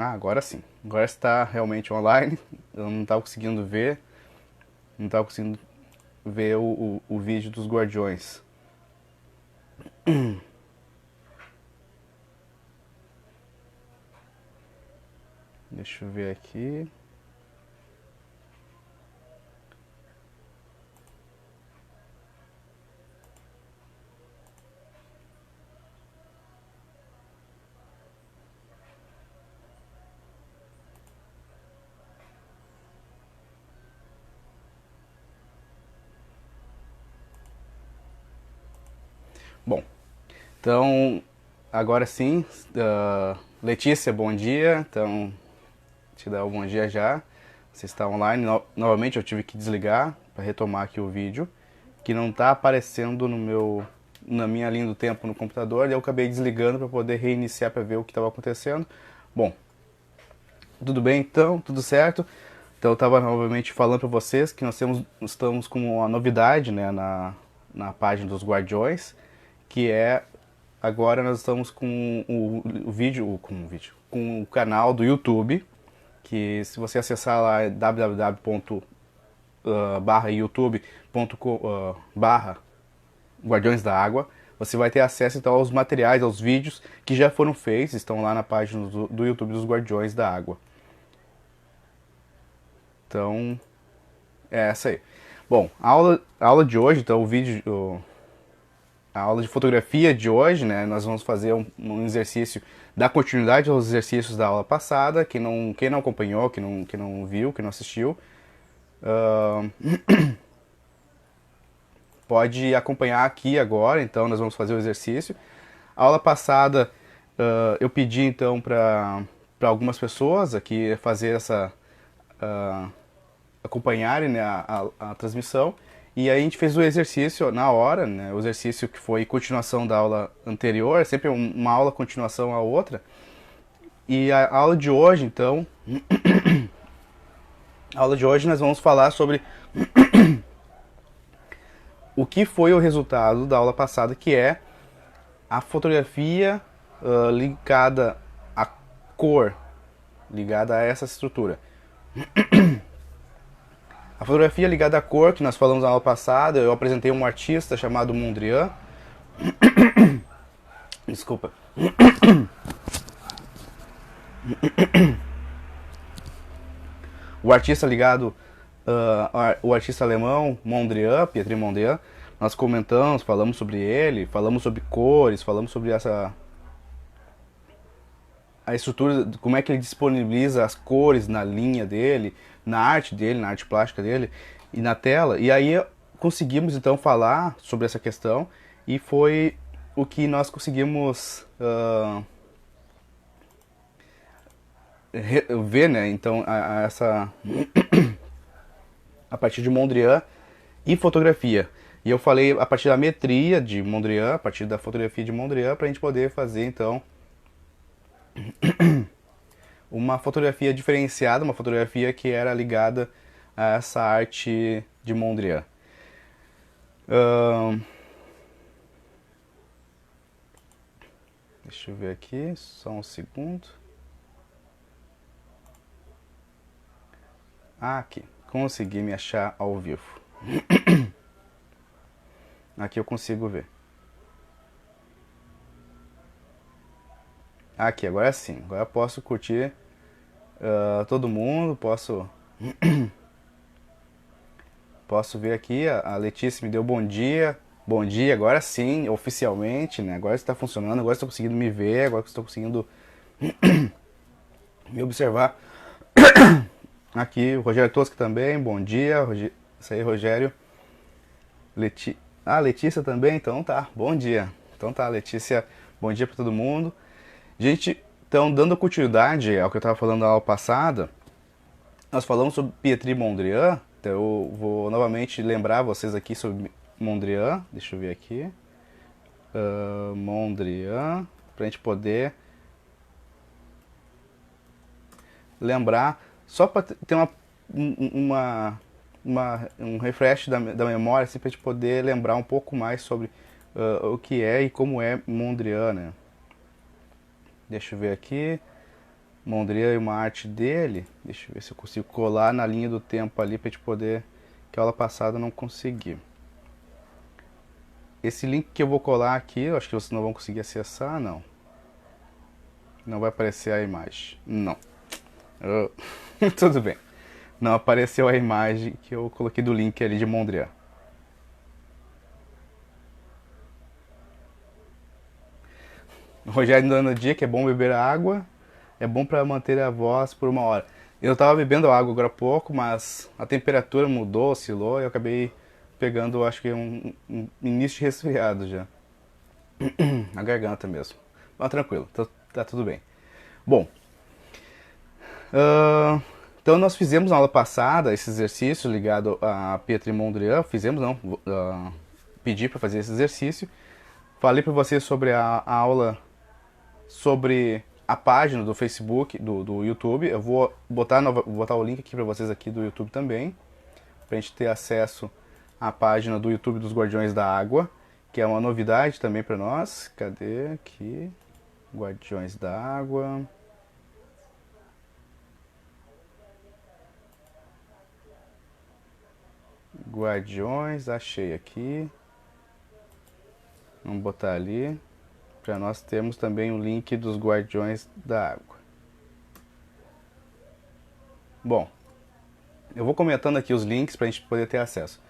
Ah, agora sim. Agora está realmente online. Eu não estava conseguindo ver. Não estava conseguindo ver o vídeo dos Guardiões. Deixa eu ver aqui. Bom, então agora sim. Letícia, bom dia. Então, te dar um bom dia já. Você está online. Novamente eu tive que desligar para retomar aqui o vídeo, que não está aparecendo na minha linha do tempo no computador, e eu acabei desligando para poder reiniciar para ver o que estava acontecendo. Bom, tudo bem então, tudo certo. Então eu estava novamente falando para vocês que estamos com uma novidade, né, na página dos Guardiões, que é agora nós estamos com com o canal do YouTube, que se você acessar lá é www.youtube.com Guardiões da Água, você vai ter acesso então aos materiais, aos vídeos que já foram feitos, estão lá na página do YouTube dos Guardiões da Água. Então, é essa aí. Bom, a aula de hoje, então a aula de fotografia de hoje, né, nós vamos fazer um exercício, dar continuidade aos exercícios da aula passada. Quem não acompanhou, quem não viu, quem não assistiu, uh, pode acompanhar aqui agora. Então nós vamos fazer o exercício. A aula passada eu pedi então para algumas pessoas aqui fazer acompanharem, né, a transmissão. E aí a gente fez o exercício na hora, né, o exercício que foi continuação da aula anterior, sempre uma aula continuação a outra. E a aula de hoje, então, a aula de hoje nós vamos falar sobre o que foi o resultado da aula passada, que é a fotografia ligada à cor, ligada a essa estrutura. A fotografia ligada à cor, que nós falamos na aula passada, eu apresentei um artista chamado Mondrian. Desculpa. O artista ligado, o artista alemão Mondrian, Pietri Mondrian, nós comentamos, falamos sobre ele, falamos sobre cores, falamos sobre a estrutura, como é que ele disponibiliza as cores na linha dele, na arte plástica dele e na tela. E aí conseguimos então falar sobre essa questão, e foi o que nós conseguimos ver, né? Então a partir de Mondrian e fotografia. E eu falei a partir da metria de Mondrian, a partir da fotografia de Mondrian, para a gente poder fazer então uma fotografia diferenciada, uma fotografia que era ligada a essa arte de Mondrian. Deixa eu ver aqui, só um segundo. Aqui, consegui me achar ao vivo. Aqui eu consigo ver. Aqui, agora sim. Agora eu posso curtir todo mundo, posso ver aqui. A Letícia me deu bom dia. Bom dia, agora sim, oficialmente, né? Agora está funcionando, agora estou conseguindo me ver, agora estou conseguindo me observar. Aqui, o Rogério Tosca também, bom dia. Isso aí, Rogério. Letícia também, então tá, bom dia. Então tá, Letícia, bom dia para todo mundo. Gente, então, dando continuidade ao que eu estava falando na aula passada, nós falamos sobre Pietri Mondrian. Então eu vou novamente lembrar vocês aqui sobre Mondrian. Deixa eu ver aqui. Mondrian, para a gente poder lembrar, só para ter um refresh da memória, assim, para a gente poder lembrar um pouco mais sobre o que é e como é Mondrian, né? Deixa eu ver aqui. Mondrian e uma arte dele. Deixa eu ver se eu consigo colar na linha do tempo ali pra gente poder... Que a aula passada eu não consegui. Esse link que eu vou colar aqui, eu acho que vocês não vão conseguir acessar, não. Não vai aparecer a imagem. Não. Tudo bem. Não apareceu a imagem que eu coloquei do link ali de Mondrian. O Rogério dando dia que é bom beber água, é bom para manter a voz por 1 hora. Eu estava bebendo água agora há pouco, mas a temperatura mudou, oscilou e eu acabei pegando, acho que um início de resfriado já. A garganta mesmo. Mas tranquilo, tá tudo bem. Bom, então nós fizemos na aula passada esse exercício ligado a Pietri Mondrian. Fizemos não, pedi para fazer esse exercício. Falei para vocês sobre a aula sobre a página do Facebook, do YouTube. Eu vou botar o link aqui para vocês aqui do YouTube também, para a gente ter acesso à página do YouTube dos Guardiões da Água, que é uma novidade também para nós. Cadê aqui? Guardiões da Água. Guardiões, achei aqui. Vamos botar ali. Para nós termos também o link dos Guardiões da Água. Bom, eu vou comentando aqui os links para a gente poder ter acesso.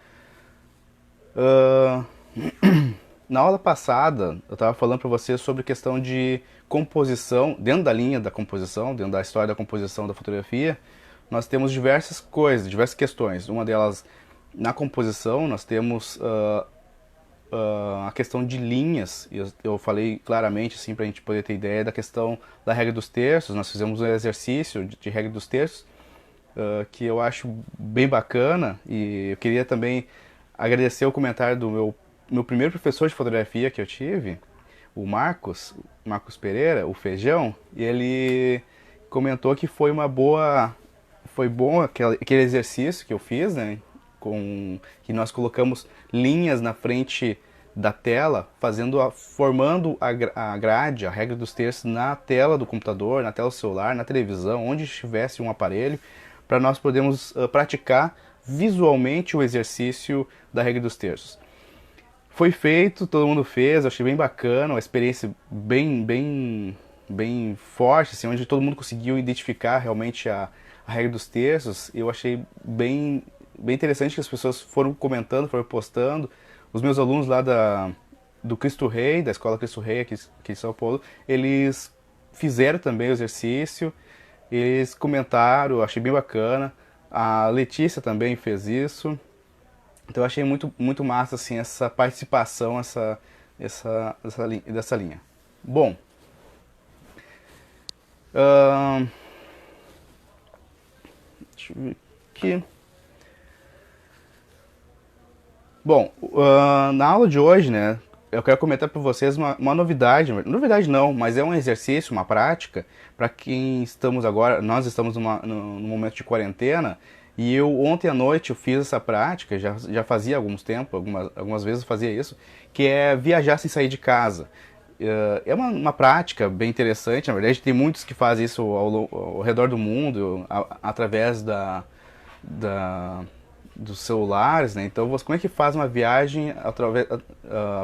Na aula passada, eu estava falando para vocês sobre questão de composição, dentro da linha da composição, dentro da história da composição da fotografia, nós temos diversas coisas, diversas questões. Uma delas, na composição, nós temos a questão de linhas. Eu falei claramente, assim, para a gente poder ter ideia da questão da regra dos terços. Nós fizemos um exercício de regra dos terços, que eu acho bem bacana, e eu queria também agradecer o comentário do meu primeiro professor de fotografia que eu tive, o Marcos Pereira, o Feijão, e ele comentou que foi bom aquele exercício que eu fiz, né, que nós colocamos linhas na frente da tela, formando a grade, a regra dos terços na tela do computador, na tela do celular, na televisão, onde estivesse um aparelho, para nós podermos praticar visualmente o exercício da regra dos terços. Foi feito, todo mundo fez, eu achei bem bacana, uma experiência bem forte, assim, onde todo mundo conseguiu identificar realmente a regra dos terços. Eu achei bem interessante que as pessoas foram comentando, foram postando. Os meus alunos lá do Cristo Rei, da Escola Cristo Rei aqui em São Paulo, eles fizeram também o exercício, eles comentaram, eu achei bem bacana. A Letícia também fez isso. Então eu achei muito massa, assim, essa participação, dessa linha. Bom, deixa eu ver aqui. Bom, na aula de hoje, né, eu quero comentar para vocês uma novidade. Novidade não, mas é um exercício, uma prática, para quem estamos agora, nós estamos num momento de quarentena, e ontem à noite eu fiz essa prática, já fazia alguns tempos, algumas vezes eu fazia isso, que é viajar sem sair de casa. É uma prática bem interessante, na verdade tem muitos que fazem isso ao redor do mundo, através dos celulares, né? Então, como é que faz uma viagem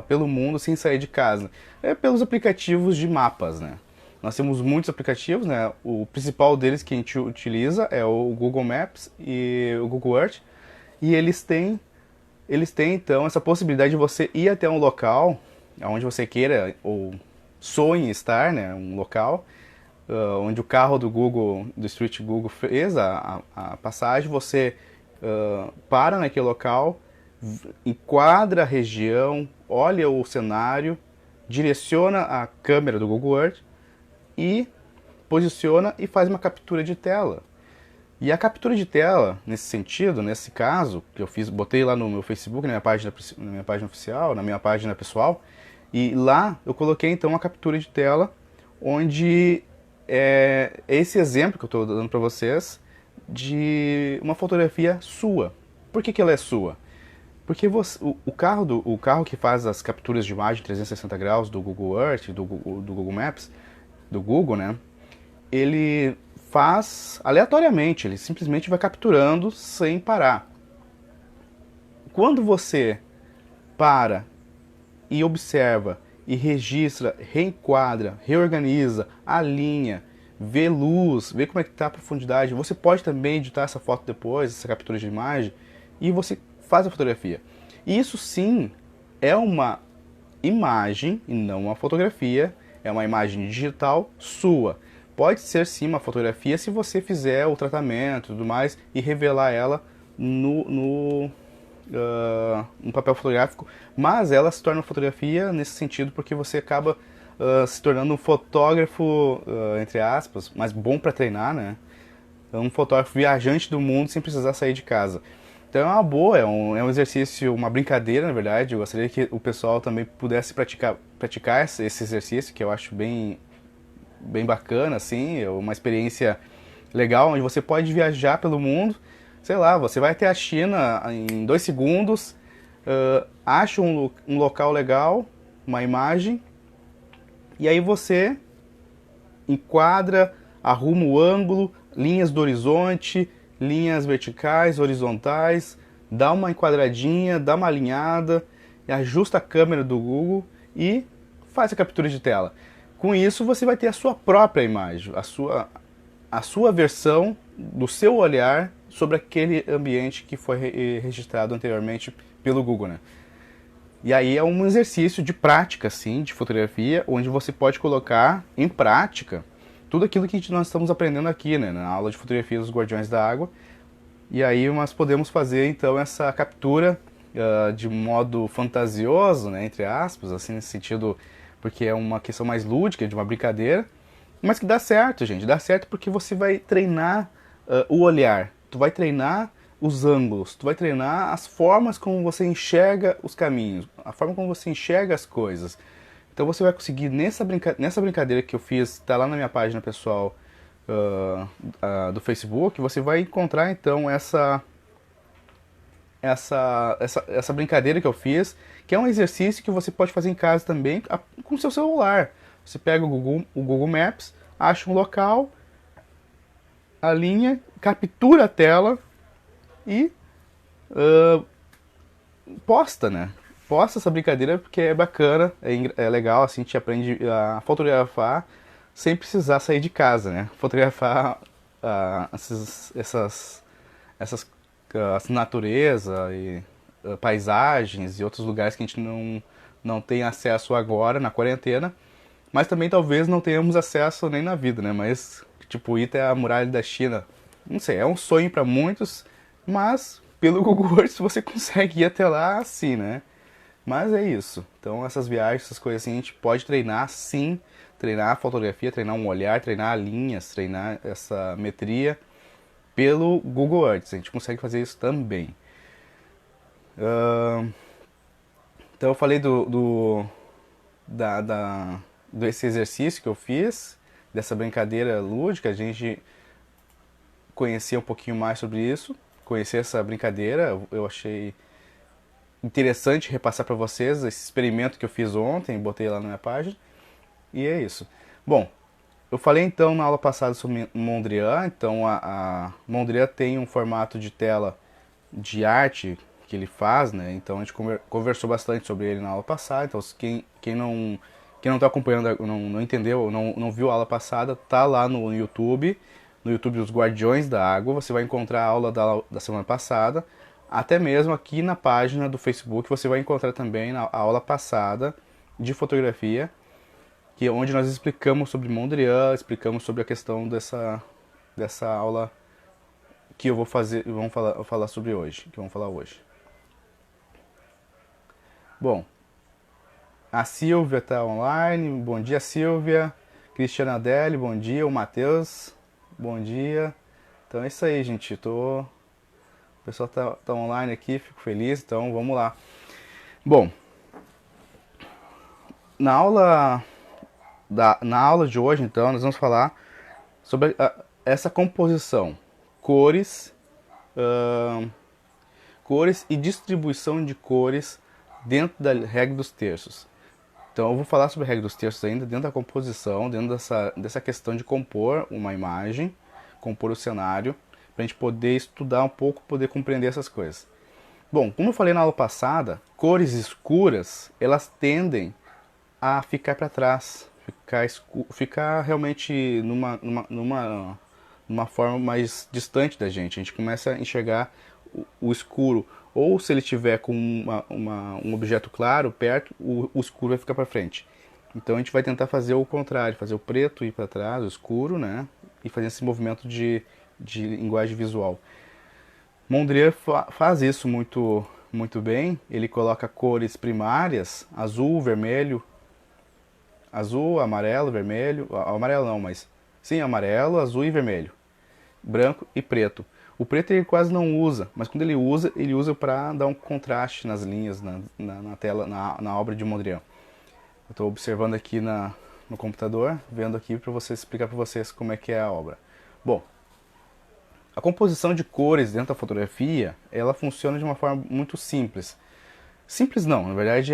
pelo mundo sem sair de casa? É pelos aplicativos de mapas, né? Nós temos muitos aplicativos, né? O principal deles que a gente utiliza é o Google Maps e o Google Earth, e eles têm então essa possibilidade de você ir até um local onde você queira ou sonhe estar, né? Um local onde o carro do Street Google fez a passagem, você para naquele local, enquadra a região, olha o cenário, direciona a câmera do Google Earth e posiciona e faz uma captura de tela. E a captura de tela, nesse sentido, nesse caso, que eu botei lá no meu Facebook, na minha página oficial, na minha página pessoal, e lá eu coloquei então uma captura de tela, onde esse exemplo que eu estou dando para vocês, de uma fotografia sua. Por que ela é sua? Porque o carro que faz as capturas de imagem 360 graus do Google Earth, do Google Maps, do Google, né? Ele faz aleatoriamente, ele simplesmente vai capturando sem parar. Quando você para e observa e registra, reenquadra, reorganiza, alinha, vê luz, vê como é que está a profundidade, você pode também editar essa foto depois, essa captura de imagem, e você faz a fotografia. Isso sim é uma imagem e não uma fotografia, é uma imagem digital sua. Pode ser sim uma fotografia se você fizer o tratamento e tudo mais e revelar ela no papel fotográfico, mas ela se torna fotografia nesse sentido porque você acaba se tornando um fotógrafo, entre aspas, mas bom para treinar, né? Um fotógrafo viajante do mundo sem precisar sair de casa. Então é uma boa, é um exercício, uma brincadeira, na verdade. Eu gostaria que o pessoal também pudesse praticar esse exercício, que eu acho bem bacana, assim, é uma experiência legal, onde você pode viajar pelo mundo, sei lá, você vai até a China em 2 segundos, acha um local legal, uma imagem, e aí você enquadra, arruma o ângulo, linhas do horizonte, linhas verticais, horizontais, dá uma enquadradinha, dá uma alinhada, ajusta a câmera do Google e faz a captura de tela. Com isso você vai ter a sua própria imagem, a sua versão do seu olhar sobre aquele ambiente que foi registrado anteriormente pelo Google, né? E aí é um exercício de prática, sim, de fotografia, onde você pode colocar em prática tudo aquilo que nós estamos aprendendo aqui, né, na aula de fotografia dos Guardiões da Água. E aí nós podemos fazer então essa captura de modo fantasioso, né, entre aspas, assim, nesse sentido, porque é uma questão mais lúdica, de uma brincadeira, mas que dá certo, gente, dá certo porque você vai treinar o olhar, tu vai treinar os ângulos, tu vai treinar as formas como você enxerga os caminhos, a forma como você enxerga as coisas. Então você vai conseguir, nessa brincadeira que eu fiz, tá lá na minha página pessoal do Facebook, você vai encontrar então essa brincadeira que eu fiz, que é um exercício que você pode fazer em casa também com o seu celular. Você pega o Google Maps, acha um local, alinha, captura a tela e posta, né? Posta essa brincadeira porque é bacana, é legal, assim, te aprende a fotografar sem precisar sair de casa, né? Fotografar essas natureza e paisagens e outros lugares que a gente não tem acesso agora na quarentena, mas também talvez não tenhamos acesso nem na vida, né? Mas, tipo, ir até a muralha da China, não sei, é um sonho para muitos, mas pelo Google Earth você consegue ir até lá assim, né? Mas é isso. Então essas viagens, essas coisas assim, a gente pode treinar sim, treinar a fotografia, treinar um olhar, treinar linhas, treinar essa metria pelo Google Earth. A gente consegue fazer isso também. Então eu falei desse exercício que eu fiz, dessa brincadeira lúdica, a gente conhecer um pouquinho mais sobre isso, conhecer essa brincadeira, eu achei interessante repassar para vocês esse experimento que eu fiz ontem, botei lá na minha página, e é isso. Bom, eu falei então na aula passada sobre Mondrian, então a Mondrian tem um formato de tela de arte que ele faz, né? Então a gente conversou bastante sobre ele na aula passada, então quem não está acompanhando, não entendeu, não viu a aula passada, tá lá no YouTube dos Guardiões da Água, você vai encontrar a aula da semana passada, até mesmo aqui na página do Facebook você vai encontrar também a aula passada de fotografia, que é onde nós explicamos sobre Mondrian, explicamos sobre a questão dessa aula que eu vou fazer, vamos falar sobre hoje, que vamos falar hoje. Bom, a Silvia está online, bom dia Silvia, Cristiana Adele, bom dia, o Matheus, bom dia. Então é isso aí, gente, o pessoal tá online aqui, fico feliz, então vamos lá. Bom, na aula de hoje, então, nós vamos falar sobre essa composição, cores e distribuição de cores dentro da regra dos terços. Então eu vou falar sobre a regra dos terços ainda dentro da composição, dentro dessa questão de compor uma imagem, compor o cenário, para a gente poder estudar um pouco, poder compreender essas coisas. Bom, como eu falei na aula passada, cores escuras, elas tendem a ficar para trás, ficar realmente numa forma mais distante da gente. A gente começa a enxergar o escuro, ou se ele tiver com um objeto claro perto, o escuro vai ficar para frente. Então a gente vai tentar fazer o contrário, fazer o preto ir para trás, o escuro, né? E fazer esse movimento de linguagem visual. Mondrian faz isso muito bem. Ele coloca cores primárias, azul, vermelho, azul, amarelo, vermelho, amarelo não, mas sim, amarelo, azul e vermelho, branco e preto. O preto ele quase não usa, mas quando ele usa para dar um contraste nas linhas, na tela, na obra de Mondrian. Eu estou observando aqui no computador, vendo aqui para explicar para vocês como é que é a obra. Bom, a composição de cores dentro da fotografia, ela funciona de uma forma muito simples. Simples não, na verdade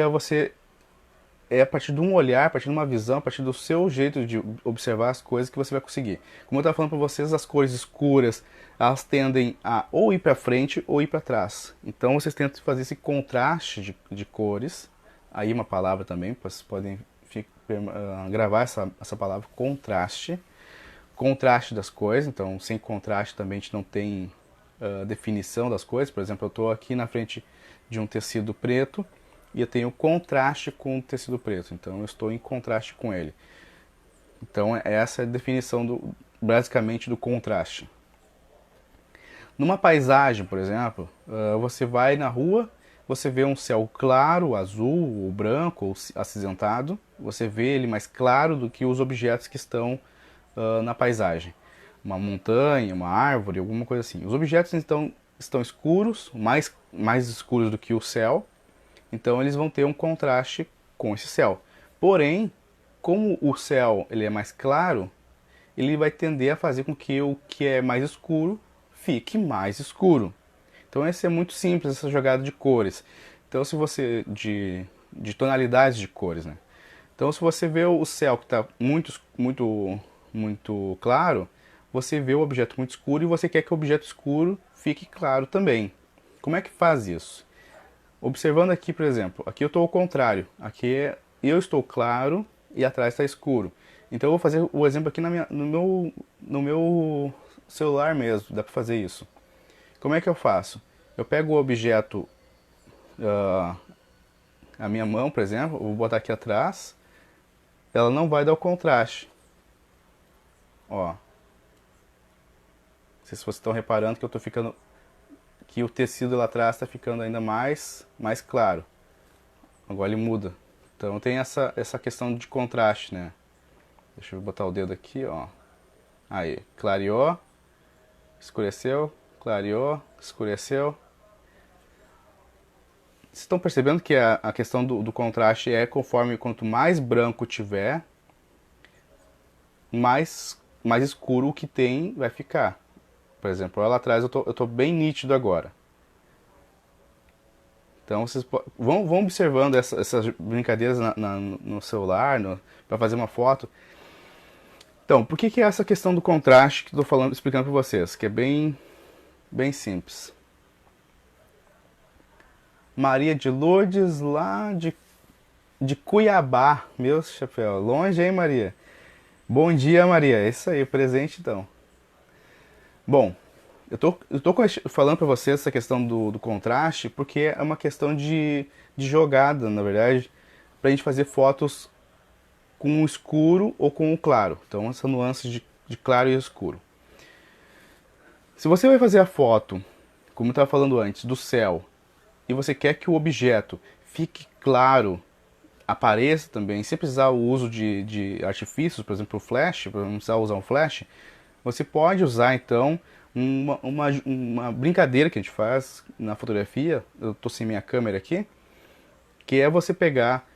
é a partir de um olhar, a partir de uma visão, a partir do seu jeito de observar as coisas que você vai conseguir. Como eu estava falando para vocês, as cores escuras, elas tendem a ou ir para frente ou ir para trás. Então vocês tentam fazer esse contraste de cores. Aí uma palavra também, vocês podem gravar essa palavra, contraste. Contraste das cores, então sem contraste também a gente não tem definição das coisas. Por exemplo, eu estou aqui na frente de um tecido preto, e eu tenho contraste com o tecido preto, então eu estou em contraste com ele. Então essa é a definição basicamente do contraste. Numa paisagem, por exemplo, você vai na rua, você vê um céu claro, azul, ou branco, ou acinzentado, você vê ele mais claro do que os objetos que estão na paisagem. Uma montanha, uma árvore, alguma coisa assim. Os objetos então estão escuros, mais escuros do que o céu, então eles vão ter um contraste com esse céu. Porém, como o céu ele é mais claro, ele vai tender a fazer com que o que é mais escuro fique mais escuro. Então esse é muito simples, essa jogada de cores. Então se você de tonalidades de cores, né? Então se você vê o céu que está muito claro, você vê o objeto muito escuro e você quer que o objeto escuro fique claro também. Como é que faz isso? Observando aqui, por exemplo, aqui eu estou ao contrário. Aqui eu estou claro e atrás está escuro. Então eu vou fazer o exemplo aqui no meu celular mesmo, dá para fazer isso. Como é que eu faço? Eu pego o objeto, a minha mão, por exemplo, eu vou botar aqui atrás, ela não vai dar o contraste. Ó. Não sei se vocês estão reparando que eu estou ficando, que o tecido lá atrás está ficando ainda mais claro. Agora ele muda. Então tem essa questão de contraste, né? Deixa eu botar o dedo aqui, ó. Aí, clareou, escureceu, clareou, escureceu. Vocês estão percebendo que a questão do contraste é conforme quanto mais branco tiver, mais escuro o que tem vai ficar. Por exemplo, lá atrás eu tô bem nítido agora. Então vocês vão observando essas brincadeiras no celular, para fazer uma foto. Então, por que é essa questão do contraste que eu estou explicando para vocês? Que é bem simples. Maria de Lourdes, lá de Cuiabá. Meu chapéu, longe, hein, Maria? Bom dia, Maria. É isso aí, presente então. Bom, eu tô falando para vocês essa questão do contraste porque é uma questão de jogada, na verdade, para a gente fazer fotos com o escuro ou com o claro. Então, essa nuance de claro e escuro. Se você vai fazer a foto, como eu estava falando antes, do céu, e você quer que o objeto fique claro, apareça também, sem precisar o uso de artifícios, por exemplo, o flash, para não precisar usar um flash, você pode usar então uma brincadeira que a gente faz na fotografia. Eu estou sem minha câmera aqui, que é você pegar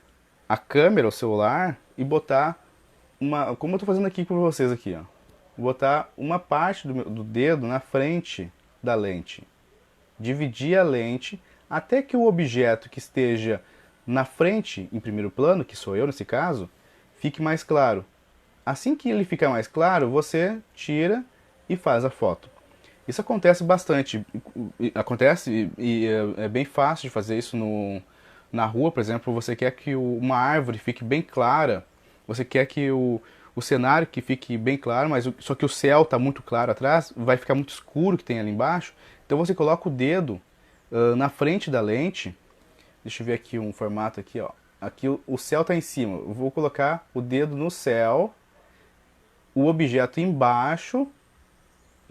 a câmera, o celular, e botar como eu estou fazendo aqui com vocês aqui, ó, botar uma parte do dedo na frente da lente, dividir a lente até que o objeto que esteja na frente, em primeiro plano, que sou eu nesse caso, fique mais claro. Assim que ele ficar mais claro, você tira e faz a foto. Isso acontece bastante, acontece e é bem fácil de fazer isso na rua, por exemplo. Você quer que uma árvore fique bem clara, você quer que o cenário que fique bem claro, mas só que o céu está muito claro atrás, vai ficar muito escuro que tem ali embaixo. Então você coloca o dedo na frente da lente. Deixa eu ver aqui um formato aqui, ó. Aqui o céu está em cima. Eu vou colocar o dedo no céu, o objeto embaixo,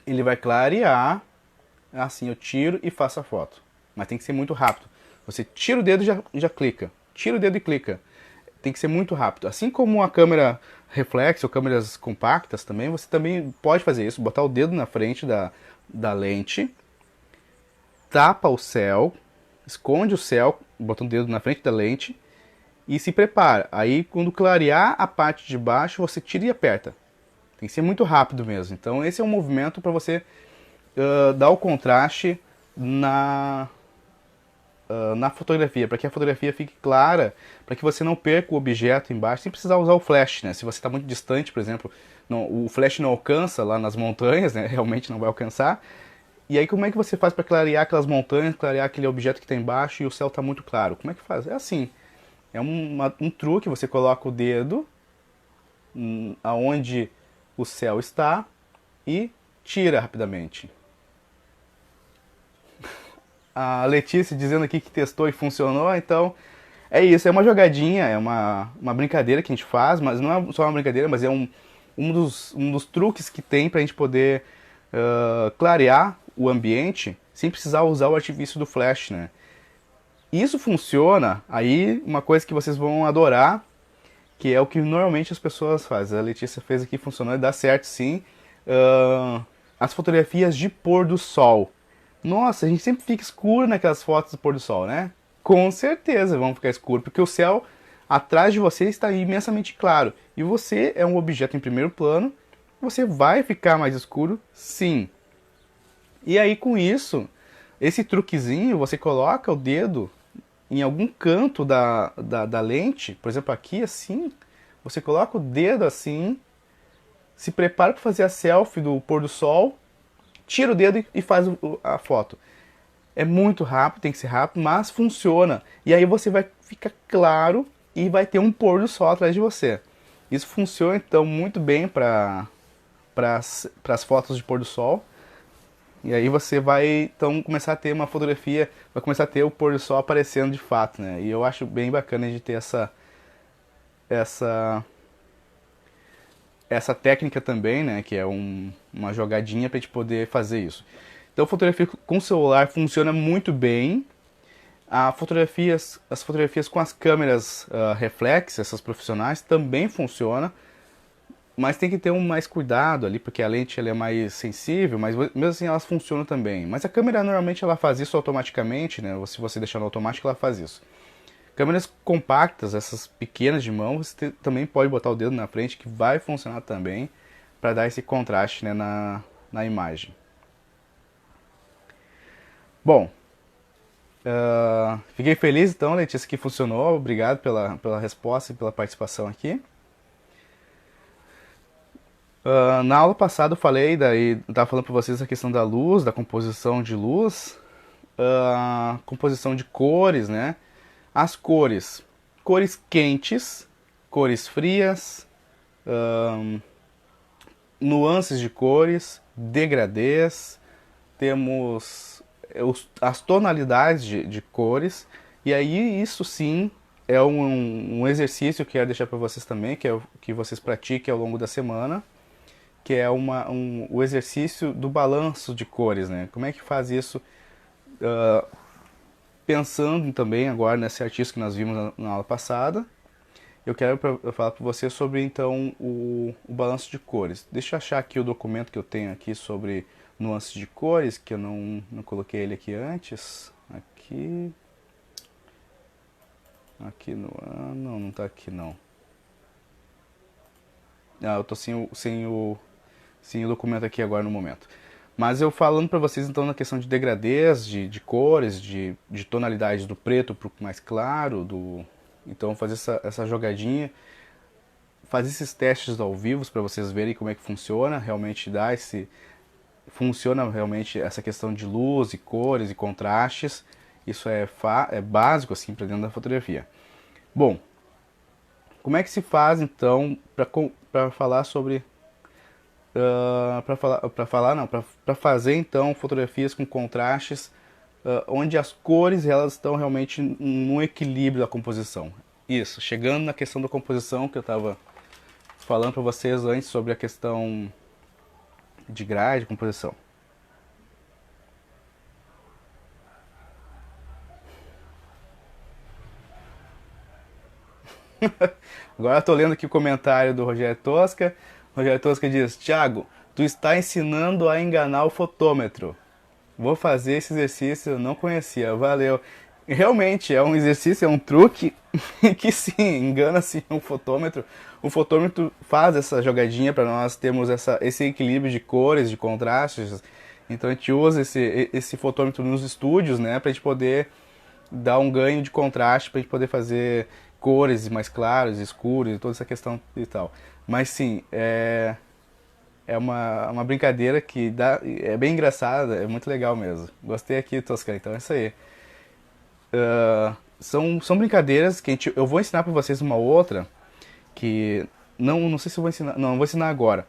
ele vai clarear. Assim eu tiro e faço a foto. Mas tem que ser muito rápido. Você tira o dedo e já clica. Tira o dedo e clica. Tem que ser muito rápido. Assim como a câmera reflex ou câmeras compactas também, você também pode fazer isso. Botar o dedo na frente da lente, tapa o céu, esconde o céu, botando o dedo na frente da lente e se prepara. Aí quando clarear a parte de baixo, você tira e aperta. Tem que ser muito rápido mesmo. Então esse é um movimento para você dar o contraste na fotografia, para que a fotografia fique clara, para que você não perca o objeto embaixo, sem precisar usar o flash, né? Se você está muito distante, por exemplo, o flash não alcança lá nas montanhas, né? Realmente não vai alcançar. E aí como é que você faz para clarear aquelas montanhas, clarear aquele objeto que está embaixo e o céu está muito claro? Como é que faz? É assim, é um truque, você coloca o dedo aonde o céu está e tira rapidamente. A Letícia dizendo aqui que testou e funcionou, então é isso, é uma jogadinha, é uma brincadeira que a gente faz, mas não é só uma brincadeira, mas é um dos truques que tem pra gente poder clarear o ambiente sem precisar usar o artifício do flash, né? Isso funciona, aí uma coisa que vocês vão adorar, que é o que normalmente as pessoas fazem. A Letícia fez aqui, funcionou e dá certo sim. As fotografias de pôr do sol. Nossa, a gente sempre fica escuro naquelas fotos do pôr do sol, né? Com certeza vão ficar escuro, porque o céu atrás de você está imensamente claro. E você é um objeto em primeiro plano, você vai ficar mais escuro, sim. E aí com isso, esse truquezinho, você coloca o dedo em algum canto da lente, por exemplo aqui assim, você coloca o dedo assim, se prepara para fazer a selfie do pôr do sol, tira o dedo e faz a foto. É muito rápido, tem que ser rápido, mas funciona. E aí você vai ficar claro e vai ter um pôr do sol atrás de você. Isso funciona então muito bem para as fotos de pôr do sol. E aí você vai então começar a ter uma fotografia, vai começar a ter o pôr do sol aparecendo de fato, né? E eu acho bem bacana de ter essa técnica também, né, que é uma jogadinha para a gente poder fazer isso. Então, fotografia com celular funciona muito bem. As fotografias com as câmeras reflex, essas profissionais, também funcionam, mas tem que ter mais cuidado ali, porque a lente ela é mais sensível, mas mesmo assim elas funcionam também. Mas a câmera normalmente ela faz isso automaticamente, né? Se você deixar no automático, ela faz isso. Câmeras compactas, essas pequenas de mão, você também pode botar o dedo na frente, que vai funcionar também para dar esse contraste, né, na imagem. Bom, fiquei feliz então, Letícia, que funcionou. Obrigado pela resposta e pela participação aqui. Na aula passada eu falei, estava falando para vocês a questão da luz, da composição de luz, composição de cores, né? As cores, cores quentes, cores frias, nuances de cores, degradês, temos as tonalidades de cores, e aí isso sim é um exercício que eu quero deixar para vocês também, que é que vocês pratiquem ao longo da semana, que é o exercício do balanço de cores, né? Como é que faz isso? Pensando também agora nesse artista que nós vimos na aula passada, eu quero falar para você sobre então o balanço de cores. Deixa eu achar aqui o documento que eu tenho aqui sobre nuances de cores, que eu não coloquei ele aqui antes. Aqui não está aqui não. Eu estou sem o documento aqui agora no momento. Mas eu falando para vocês então na questão de degradês, de cores, de tonalidades do preto para o mais claro, então fazer essa jogadinha, fazer esses testes ao vivo para vocês verem como é que funciona, realmente dá funciona realmente essa questão de luz e cores e contrastes. Isso é básico assim para dentro da fotografia. Bom, como é que se faz então para falar sobre para fazer então fotografias com contrastes onde as cores elas estão realmente no equilíbrio da composição. Isso, chegando na questão da composição que eu estava falando para vocês antes sobre a questão de grade, de composição. Agora estou lendo aqui o comentário do Rogério Tosca. O Rogério Tosca diz: Thiago, tu está ensinando a enganar o fotômetro. Vou fazer esse exercício, eu não conhecia, valeu. Realmente é um exercício, é um truque que sim, engana sim um fotômetro. O fotômetro faz essa jogadinha para nós termos esse equilíbrio de cores, de contrastes. Então a gente usa esse fotômetro nos estúdios, né, para a gente poder dar um ganho de contraste, para a gente poder fazer cores mais claras, escuras, toda essa questão e tal. Mas sim, é uma brincadeira que é bem engraçada, é muito legal mesmo. Gostei aqui, Tosca, então é isso aí. São brincadeiras que eu vou ensinar para vocês uma outra, que não sei se eu vou ensinar, não vou ensinar agora,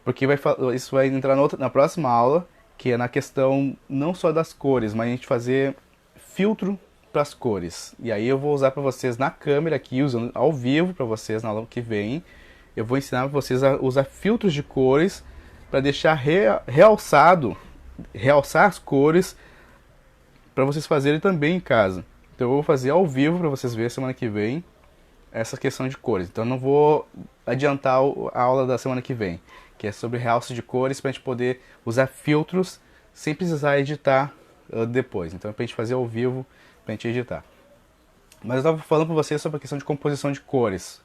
porque isso vai entrar na próxima aula, que é na questão não só das cores, mas a gente fazer filtro para as cores. E aí eu vou usar para vocês na câmera aqui, usando ao vivo para vocês na aula que vem. Eu vou ensinar para vocês a usar filtros de cores para deixar realçar as cores para vocês fazerem também em casa. Então eu vou fazer ao vivo para vocês verem semana que vem essa questão de cores. Então eu não vou adiantar a aula da semana que vem, que é sobre realce de cores, para a gente poder usar filtros sem precisar editar depois. Então é para a gente fazer ao vivo, para a gente editar. Mas eu estava falando para vocês sobre a questão de composição de cores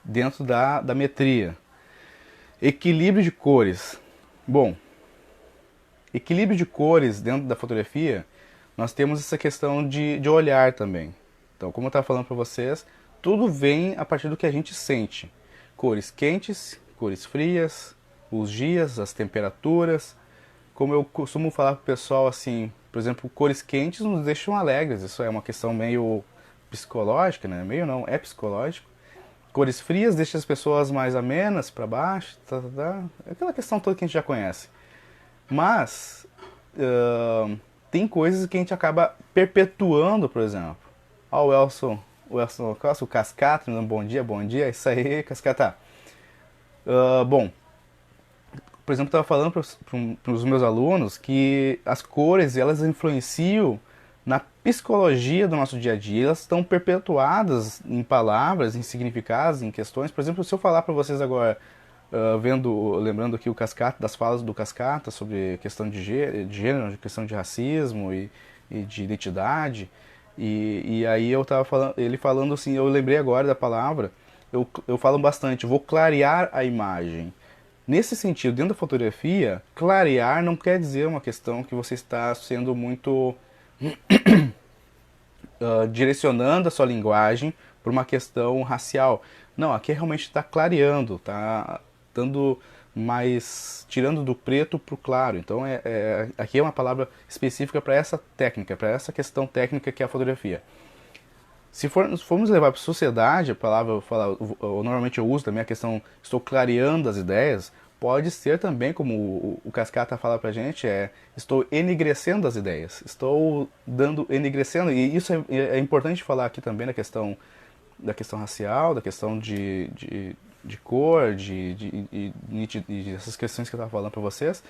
dentro da metria. Equilíbrio de cores. Bom, equilíbrio de cores dentro da fotografia, nós temos essa questão de olhar também. Então, como eu estava falando para vocês, tudo vem a partir do que a gente sente. Cores quentes, cores frias, os dias, as temperaturas. Como eu costumo falar para o pessoal, assim, por exemplo, cores quentes nos deixam alegres. Isso é uma questão meio psicológica, né? Meio não, é psicológico. Cores frias deixam as pessoas mais amenas, para baixo, aquela questão toda que a gente já conhece. Mas tem coisas que a gente acaba perpetuando, por exemplo. Ó, o Elson Costa, o Cascata, bom dia, isso aí, Cascata. Bom, por exemplo, eu estava falando para os meus alunos que as cores, elas influenciam na psicologia do nosso dia a dia, elas estão perpetuadas em palavras, em significados, em questões. Por exemplo, se eu falar para vocês agora, lembrando aqui o Cascata, das falas do Cascata sobre questão de gênero, questão de racismo e de identidade, e aí ele falando assim, eu lembrei agora da palavra, eu falo bastante, vou clarear a imagem. Nesse sentido, dentro da fotografia, clarear não quer dizer uma questão que você está sendo muito direcionando a sua linguagem para uma questão racial. Não, aqui realmente está clareando, está dando mais, tirando do preto para o claro. Então aqui é uma palavra específica para essa técnica, para essa questão técnica que é a fotografia. Se formos levar para a sociedade, a palavra normalmente eu uso também a questão estou clareando as ideias, pode ser também, como o Cascata fala pra gente, estou enegrecendo as ideias, estou enegrecendo, e isso é importante falar aqui também da questão racial, da questão de cor, de essas questões que eu estava falando para vocês.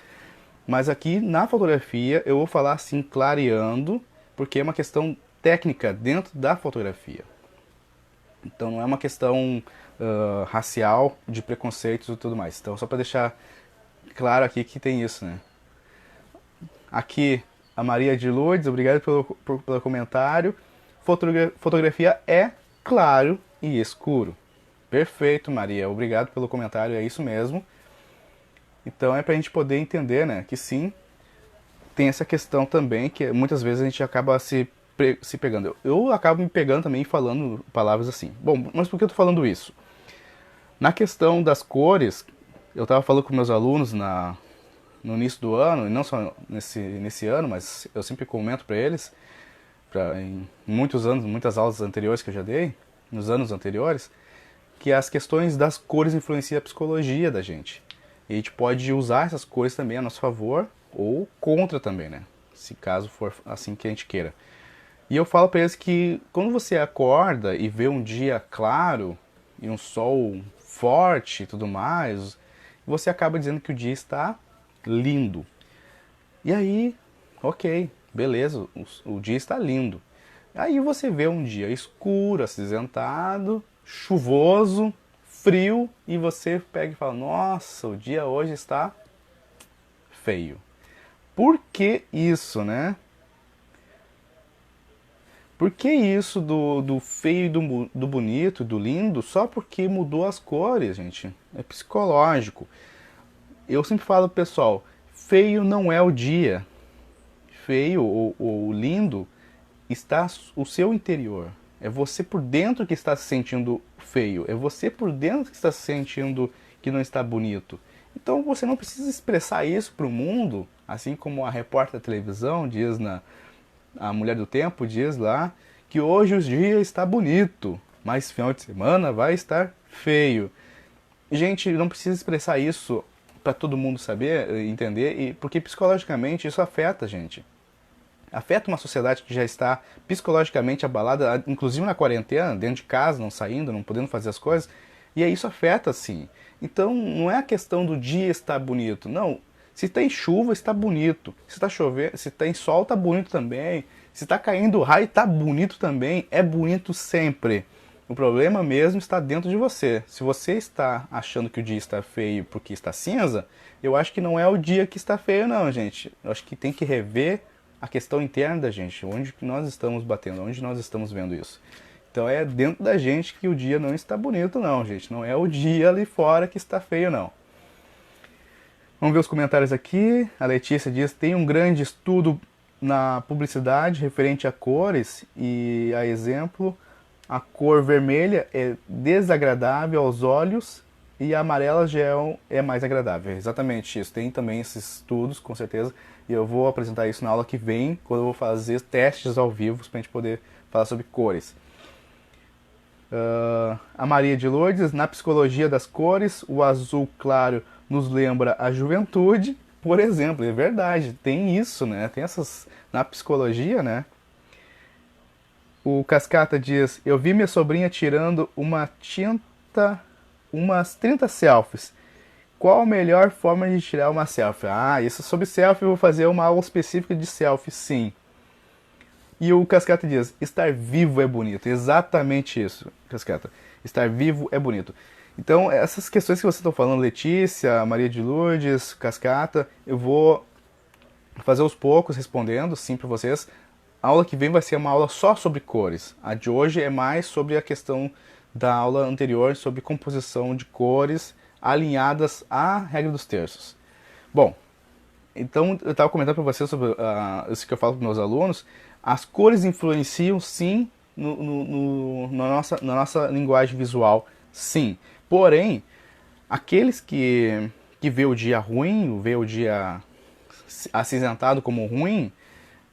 Mas aqui na fotografia eu vou falar assim, clareando, porque é uma questão técnica dentro da fotografia. Então não é uma questão racial, de preconceitos e tudo mais. Então só para deixar claro aqui que tem isso, né? Aqui a Maria de Lourdes, obrigado pelo comentário. Fotografia é claro e escuro. Perfeito, Maria, obrigado pelo comentário, é isso mesmo. Então é para a gente poder entender, né, que sim, tem essa questão também que muitas vezes a gente acaba se pegando. Eu acabo me pegando também falando palavras assim. Bom, mas por que eu tô falando isso? Na questão das cores, eu estava falando com meus alunos no início do ano, e não só nesse ano, mas eu sempre comento para eles, em muitos anos, muitas aulas anteriores que eu já dei, nos anos anteriores, que as questões das cores influenciam a psicologia da gente. E a gente pode usar essas cores também a nosso favor ou contra também, né? Se caso for assim que a gente queira. E eu falo para eles que quando você acorda e vê um dia claro e um sol forte e tudo mais, você acaba dizendo que o dia está lindo. E aí, ok, beleza, o dia está lindo. Aí você vê um dia escuro, acinzentado, chuvoso, frio, e você pega e fala, nossa, o dia hoje está feio. Por que isso, né? Por que isso do feio e do bonito, do lindo, só porque mudou as cores, gente? É psicológico. Eu sempre falo pro pessoal, feio não é o dia. Feio ou lindo está o seu interior. É você por dentro que está se sentindo feio. É você por dentro que está se sentindo que não está bonito. Então você não precisa expressar isso para o mundo, assim como a repórter da televisão diz a Mulher do Tempo diz lá que hoje o dia está bonito, mas final de semana vai estar feio. Gente, não precisa expressar isso para todo mundo saber, entender, porque psicologicamente isso afeta a gente. Afeta uma sociedade que já está psicologicamente abalada, inclusive na quarentena, dentro de casa, não saindo, não podendo fazer as coisas, e aí isso afeta sim. Então não é a questão do dia estar bonito, não. Se tem chuva, está bonito. Se está chovendo, se tem sol, está bonito também. Se está caindo raio, está bonito também. É bonito sempre. O problema mesmo está dentro de você. Se você está achando que o dia está feio porque está cinza, eu acho que não é o dia que está feio não, gente. Eu acho que tem que rever a questão interna da gente. Onde nós estamos batendo, onde nós estamos vendo isso. Então é dentro da gente que o dia não está bonito não, gente. Não é o dia ali fora que está feio não. Vamos ver os comentários aqui. A Letícia diz, tem um grande estudo na publicidade referente a cores e a exemplo, a cor vermelha é desagradável aos olhos e a amarela já é mais agradável. Exatamente isso. Tem também esses estudos, com certeza, e eu vou apresentar isso na aula que vem, quando eu vou fazer testes ao vivo para a gente poder falar sobre cores. A Maria de Lourdes, na psicologia das cores, o azul claro nos lembra a juventude, por exemplo. É verdade, tem isso, né? Tem essas na psicologia, né? O Cascata diz, eu vi minha sobrinha tirando umas 30 selfies. Qual a melhor forma de tirar uma selfie? Ah, isso sobre selfie eu vou fazer uma aula específica de selfie, sim. E o Cascata diz, estar vivo é bonito. Exatamente isso, Cascata. Estar vivo é bonito. Então, essas questões que vocês estão falando, Letícia, Maria de Lourdes, Cascata, eu vou fazer aos poucos respondendo, sim, para vocês. A aula que vem vai ser uma aula só sobre cores. A de hoje é mais sobre a questão da aula anterior, sobre composição de cores alinhadas à regra dos terços. Bom, então eu estava comentando para vocês sobre isso que eu falo para meus alunos. As cores influenciam sim na nossa linguagem visual, sim. Porém, aqueles que vê o dia ruim, vê o dia acinzentado como ruim,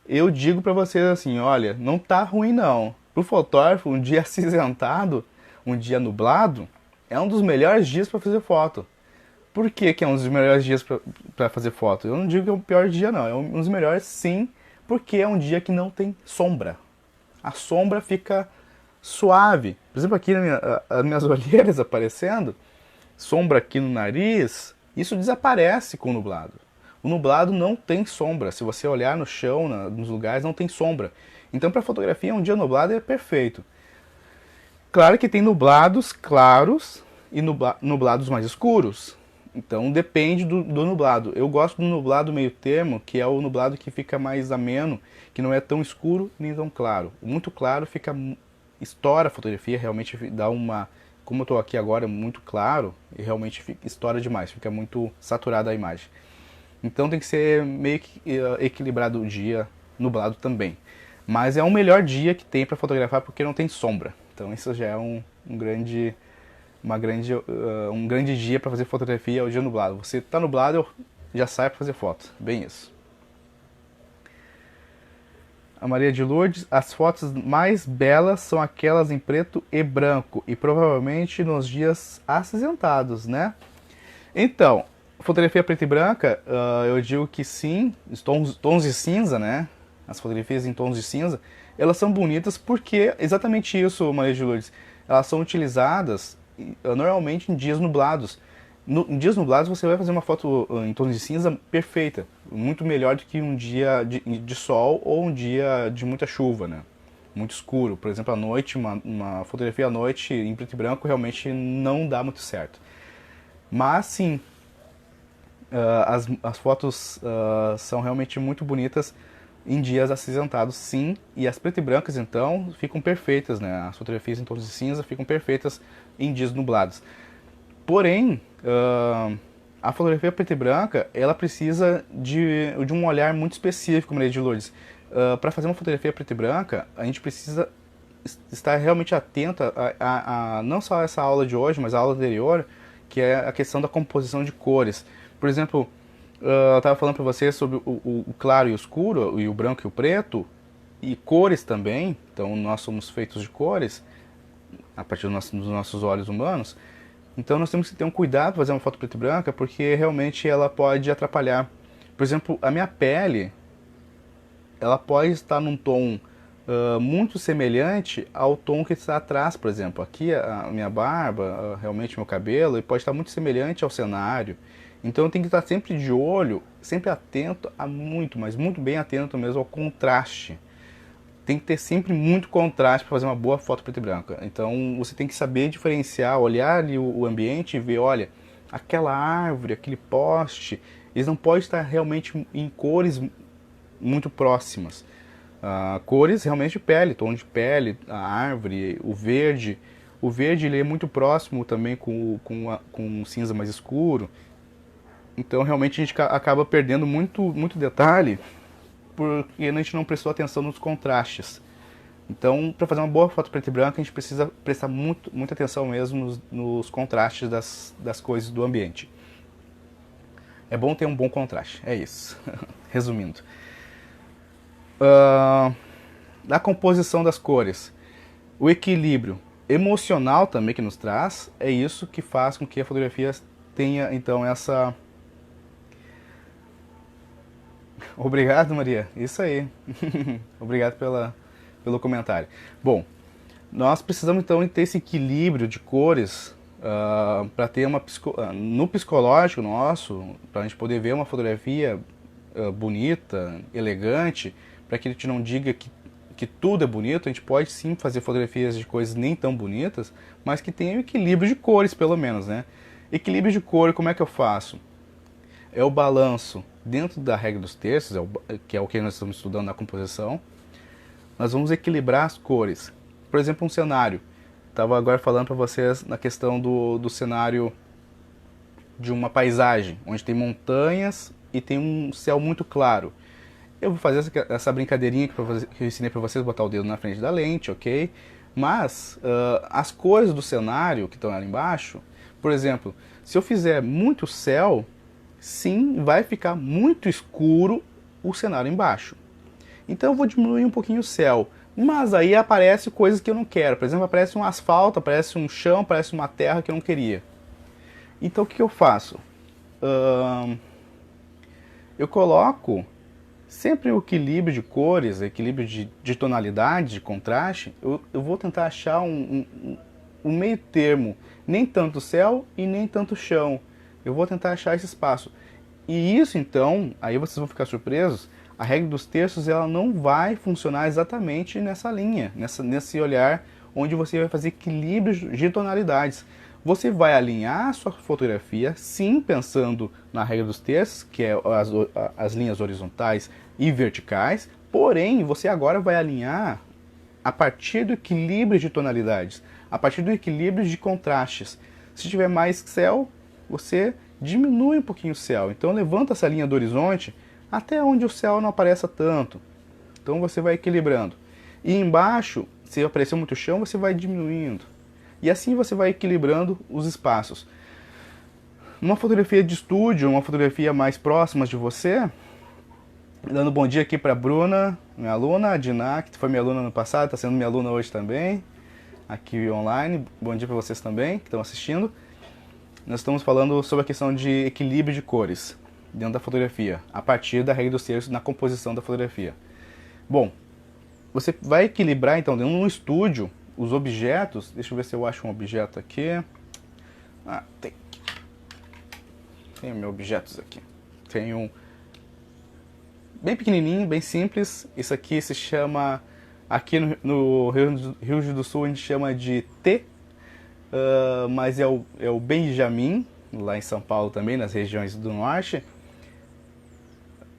eu digo para vocês assim, olha, não tá ruim não. Pro fotógrafo, um dia acinzentado, um dia nublado, é um dos melhores dias para fazer foto. Por que é um dos melhores dias para fazer foto? Eu não digo que é o pior dia não, é um dos melhores sim, porque é um dia que não tem sombra. A sombra fica suave. Por exemplo, aqui as minhas olheiras aparecendo, sombra aqui no nariz, isso desaparece com o nublado. O nublado não tem sombra. Se você olhar no chão, nos lugares, não tem sombra. Então, para fotografia, um dia nublado é perfeito. Claro que tem nublados claros e nublados mais escuros. Então, depende do nublado. Eu gosto do nublado meio termo, que é o nublado que fica mais ameno, que não é tão escuro nem tão claro. O muito claro estoura a fotografia, realmente dá uma... Como eu estou aqui agora, é muito claro, e realmente estoura demais, fica muito saturada a imagem. Então tem que ser meio que equilibrado o dia nublado também. Mas é o melhor dia que tem para fotografar porque não tem sombra. Então isso já é um grande dia para fazer fotografia, é o dia nublado. Você está nublado, já sai para fazer foto. Bem isso. A Maria de Lourdes, as fotos mais belas são aquelas em preto e branco, e provavelmente nos dias acinzentados, né? Então, fotografia preta e branca, eu digo que sim, tons de cinza, né? As fotografias em tons de cinza, elas são bonitas porque, exatamente isso, Maria de Lourdes, elas são utilizadas normalmente em dias nublados. Em dias nublados você vai fazer uma foto em tons de cinza perfeita, muito melhor do que um dia de sol ou um dia de muita chuva, né? Muito escuro. Por exemplo, à noite, uma fotografia à noite em preto e branco realmente não dá muito certo. Mas sim, as fotos são realmente muito bonitas em dias acinzentados, sim, e as preto e brancas então ficam perfeitas, né? As fotografias em tons de cinza ficam perfeitas em dias nublados. Porém, a fotografia preta e branca, ela precisa de um olhar muito específico, Maria de Lourdes. Para fazer uma fotografia preta e branca, a gente precisa estar realmente atento a não só essa aula de hoje, mas a aula anterior, que é a questão da composição de cores. Por exemplo, eu estava falando para você sobre o claro e o escuro, e o branco e o preto, e cores também. Então, nós somos feitos de cores, a partir dos nossos olhos humanos. Então nós temos que ter um cuidado para fazer uma foto preta e branca, porque realmente ela pode atrapalhar. Por exemplo, a minha pele, ela pode estar num tom muito semelhante ao tom que está atrás, por exemplo. Aqui a minha barba, realmente meu cabelo, ele pode estar muito semelhante ao cenário. Então eu tenho que estar sempre de olho, sempre atento mas muito bem atento mesmo ao contraste. Tem que ter sempre muito contraste para fazer uma boa foto preta e branca. Então você tem que saber diferenciar, olhar ali o ambiente e ver, olha, aquela árvore, aquele poste, eles não podem estar realmente em cores muito próximas. Cores realmente de pele, tom de pele, a árvore, o verde. O verde ele é muito próximo também com um cinza mais escuro. Então realmente a gente acaba perdendo muito detalhe, porque a gente não prestou atenção nos contrastes. Então, para fazer uma boa foto preta e branca, a gente precisa prestar muita atenção mesmo nos contrastes das coisas do ambiente. É bom ter um bom contraste, é isso. Resumindo. Da composição das cores, o equilíbrio emocional também que nos traz, é isso que faz com que a fotografia tenha, então, essa... Obrigado, Maria. Isso aí. Obrigado pelo comentário. Bom, nós precisamos então ter esse equilíbrio de cores para ter no psicológico nosso, para a gente poder ver uma fotografia bonita, elegante, para que a gente não diga que tudo é bonito. A gente pode sim fazer fotografias de coisas nem tão bonitas, mas que tenham equilíbrio de cores, pelo menos, né? Equilíbrio de cor, como é que eu faço? É o balanço dentro da regra dos terços, que é o que nós estamos estudando na composição. Nós vamos equilibrar as cores. Por exemplo, um cenário. Estava agora falando para vocês na questão do cenário de uma paisagem, onde tem montanhas e tem um céu muito claro. Eu vou fazer essa brincadeirinha que eu ensinei para vocês, botar o dedo na frente da lente, ok? Mas as cores do cenário que estão ali embaixo, por exemplo, se eu fizer muito céu, sim, vai ficar muito escuro o cenário embaixo. Então eu vou diminuir um pouquinho o céu, mas aí aparece coisas que eu não quero. Por exemplo, aparece um asfalto, aparece um chão, aparece uma terra que eu não queria. Então o que eu faço? Eu coloco sempre o equilíbrio de cores, equilíbrio de tonalidade, de contraste. Eu vou tentar achar um meio termo, nem tanto céu e nem tanto chão. Eu vou tentar achar esse espaço. E isso então, aí vocês vão ficar surpresos, a regra dos terços ela não vai funcionar exatamente nessa linha, nesse olhar onde você vai fazer equilíbrio de tonalidades. Você vai alinhar a sua fotografia, sim, pensando na regra dos terços, que é as linhas horizontais e verticais, porém você agora vai alinhar a partir do equilíbrio de tonalidades, a partir do equilíbrio de contrastes. Se tiver mais céu, você diminui um pouquinho o céu. Então levanta essa linha do horizonte até onde o céu não apareça tanto. Então você vai equilibrando. E embaixo, se apareceu muito chão, você vai diminuindo. E assim você vai equilibrando os espaços. numa fotografia de estúdio, uma fotografia mais próxima de você, dando bom dia aqui para a Bruna, minha aluna, a Diná, que foi minha aluna no passado, está sendo minha aluna hoje também, aqui online. Bom dia para vocês também, que estão assistindo. Nós estamos falando sobre a questão de equilíbrio de cores dentro da fotografia, a partir da regra dos terços na composição da fotografia. Bom, você vai equilibrar então dentro de um estúdio os objetos. Deixa eu ver se eu acho um objeto aqui. Ah, tem meus objetos aqui. Tem um bem pequenininho, bem simples. Isso aqui se chama, aqui no Rio Grande do Sul a gente chama de T, mas é o Benjamin, lá em São Paulo também, nas regiões do norte.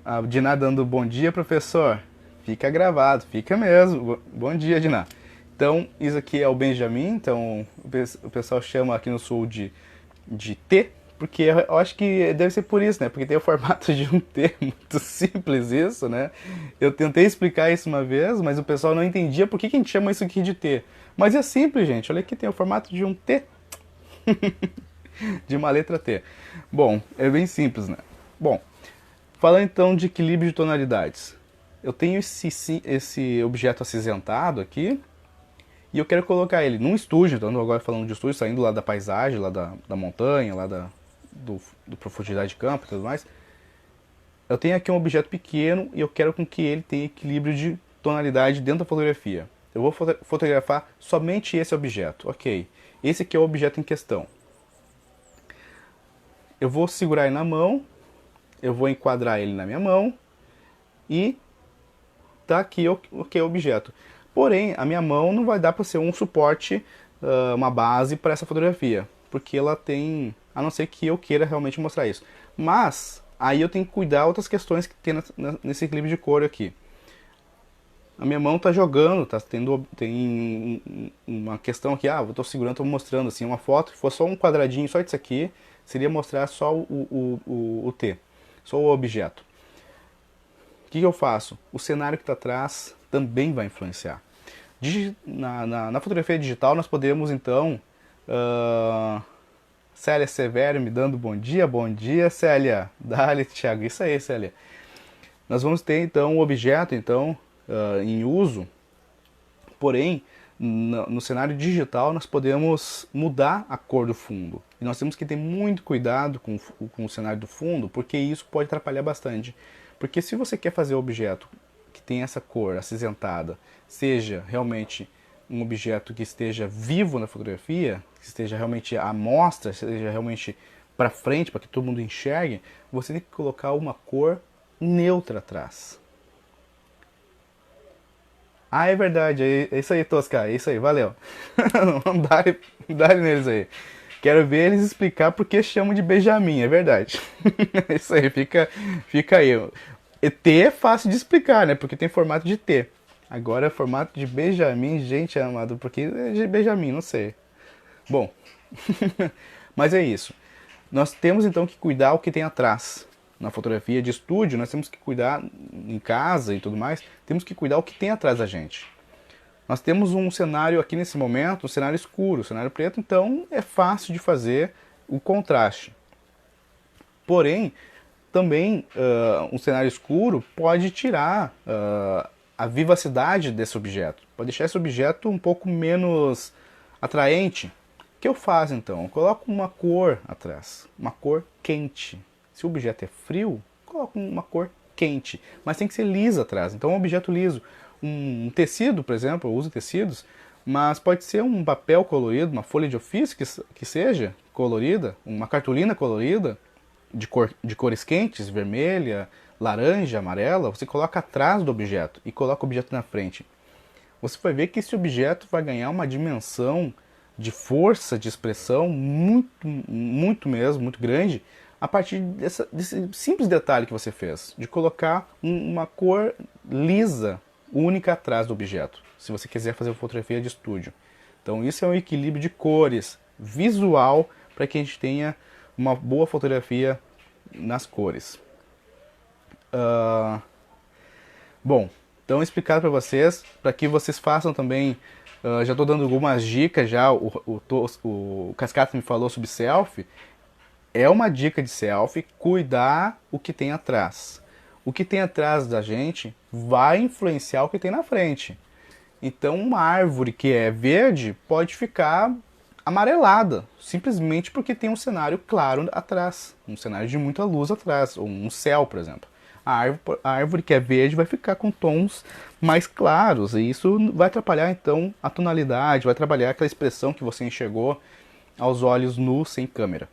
A Diná dando bom dia, professor. Fica gravado, fica mesmo. Bom dia, Diná. Então, isso aqui é o Benjamin, então o pessoal chama aqui no sul de T, porque eu acho que deve ser por isso, né? Porque tem o formato de um T, muito simples isso, né? Eu tentei explicar isso uma vez, mas o pessoal não entendia por que a gente chama isso aqui de T. Mas é simples, gente. Olha aqui, tem o formato de um T. De uma letra T. Bom, é bem simples, né? Bom, falando então de equilíbrio de tonalidades. Eu tenho esse objeto acinzentado aqui, e eu quero colocar ele num estúdio. Então agora falando de estúdio, saindo lá da paisagem, lá da montanha, lá do profundidade de campo e tudo mais. Eu tenho aqui um objeto pequeno e eu quero com que ele tenha equilíbrio de tonalidade dentro da fotografia. Eu vou fotografar somente esse objeto. Ok, esse aqui é o objeto em questão. Eu vou segurar ele na mão, eu vou enquadrar ele na minha mão e tá aqui o que é o objeto. Porém, a minha mão não vai dar para ser um suporte, uma base para essa fotografia, porque ela tem, a não ser que eu queira realmente mostrar isso. Mas aí eu tenho que cuidar outras questões que tem nesse equilíbrio de cor aqui. A minha mão está jogando, tem uma questão aqui, eu estou segurando, estou mostrando assim uma foto. Se for só um quadradinho, só isso aqui, seria mostrar só o T, só o objeto. O que eu faço? O cenário que está atrás também vai influenciar. Na fotografia digital nós podemos então... Célia Severo me dando bom dia Célia. Dale, Thiago, isso aí, Célia. Nós vamos ter então o objeto em uso, porém no cenário digital nós podemos mudar a cor do fundo. E nós temos que ter muito cuidado com o cenário do fundo, porque isso pode atrapalhar bastante. Porque se você quer fazer o objeto que tem essa cor acinzentada, seja realmente um objeto que esteja vivo na fotografia, que esteja realmente à mostra, seja realmente para frente, para que todo mundo enxergue, você tem que colocar uma cor neutra atrás. Ah, é verdade, é isso aí, Tosca, é isso aí, valeu. Dá neles aí. Quero ver eles explicar por que chamam de Benjamin, é verdade. Isso aí, fica aí. T é fácil de explicar, né? Porque tem formato de T. Agora, formato de Benjamin, gente amado, porque é de Benjamin, não sei. Bom, mas é isso. Nós temos então que cuidar o que tem atrás. Na fotografia de estúdio, nós temos que cuidar em casa e tudo mais, temos que cuidar o que tem atrás da gente. Nós temos um cenário aqui nesse momento, um cenário escuro, um cenário preto, então é fácil de fazer o contraste. Porém, também um cenário escuro pode tirar a vivacidade desse objeto, pode deixar esse objeto um pouco menos atraente. O que eu faço então? Eu coloco uma cor atrás, uma cor quente. Se o objeto é frio, coloco uma cor quente, mas tem que ser lisa atrás, então um objeto liso. Um tecido, por exemplo, eu uso tecidos, mas pode ser um papel colorido, uma folha de ofício que seja colorida, uma cartolina colorida, de cores quentes, vermelha, laranja, amarela, você coloca atrás do objeto e coloca o objeto na frente. Você vai ver que esse objeto vai ganhar uma dimensão de força, de expressão muito mesmo, muito grande, a partir desse simples detalhe que você fez, de colocar uma cor lisa, única atrás do objeto, se você quiser fazer uma fotografia de estúdio. Então isso é um equilíbrio de cores visual para que a gente tenha uma boa fotografia nas cores. Bom, então explicado para vocês, para que vocês façam também, já estou dando algumas dicas já, o Cascata me falou sobre selfie. é uma dica de selfie cuidar o que tem atrás. O que tem atrás da gente vai influenciar o que tem na frente. Então uma árvore que é verde pode ficar amarelada, simplesmente porque tem um cenário claro atrás, um cenário de muita luz atrás, ou um céu, por exemplo. A árvore que é verde vai ficar com tons mais claros, e isso vai atrapalhar então a tonalidade, vai trabalhar aquela expressão que você enxergou aos olhos nus sem câmera.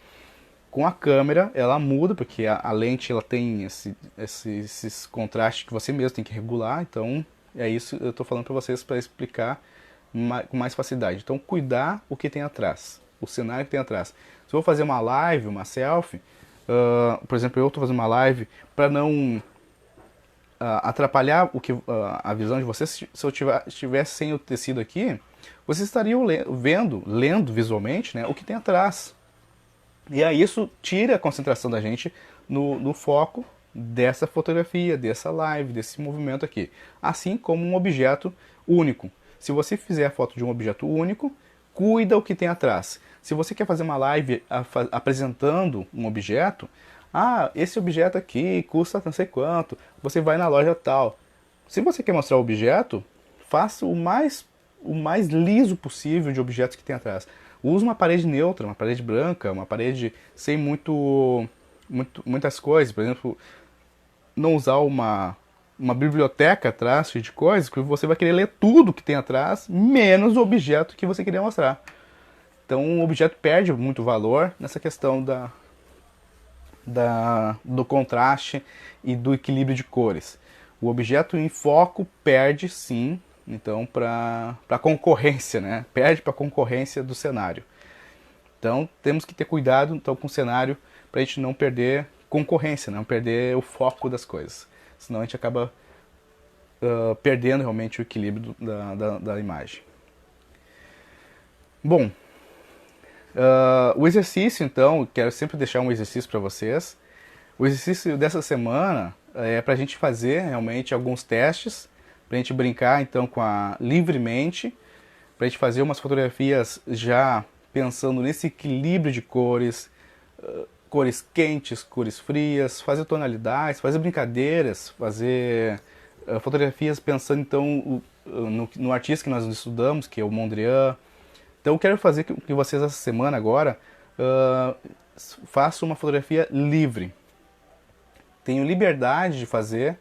Com a câmera ela muda, porque a lente ela tem esses contrastes que você mesmo tem que regular, então é isso que eu estou falando para vocês para explicar com mais facilidade. Então cuidar o que tem atrás, o cenário que tem atrás. Se eu vou fazer uma live, uma selfie, por exemplo, eu estou fazendo uma live para não atrapalhar a visão de vocês. Se eu estivesse sem o tecido aqui, vocês estariam lendo visualmente, né, o que tem atrás. E aí isso tira a concentração da gente no foco dessa fotografia, dessa live, desse movimento aqui. Assim como um objeto único. Se você fizer a foto de um objeto único, cuida o que tem atrás. Se você quer fazer uma live apresentando um objeto, esse objeto aqui custa não sei quanto, você vai na loja tal. Se você quer mostrar o objeto, faça o mais liso possível de objetos que tem atrás. Use uma parede neutra, uma parede branca, uma parede sem muitas coisas. Por exemplo, não usar uma biblioteca atrás cheia de coisas, porque você vai querer ler tudo que tem atrás, menos o objeto que você queria mostrar. Então o objeto perde muito valor nessa questão do contraste e do equilíbrio de cores. O objeto em foco perde sim, então para a concorrência, né? Perde para a concorrência do cenário. Então temos que ter cuidado então, com o cenário para a gente não perder concorrência, não perder o foco das coisas. Senão a gente acaba perdendo realmente o equilíbrio da imagem. Bom, o exercício então, quero sempre deixar um exercício para vocês. O exercício dessa semana é para a gente fazer realmente alguns testes, para a gente brincar então livremente, para a gente fazer umas fotografias já pensando nesse equilíbrio de cores, cores quentes, cores frias, fazer tonalidades, fazer brincadeiras, fazer fotografias pensando então no artista que nós estudamos, que é o Mondrian. Então eu quero fazer que vocês essa semana agora façam uma fotografia livre. Tenho liberdade de fazer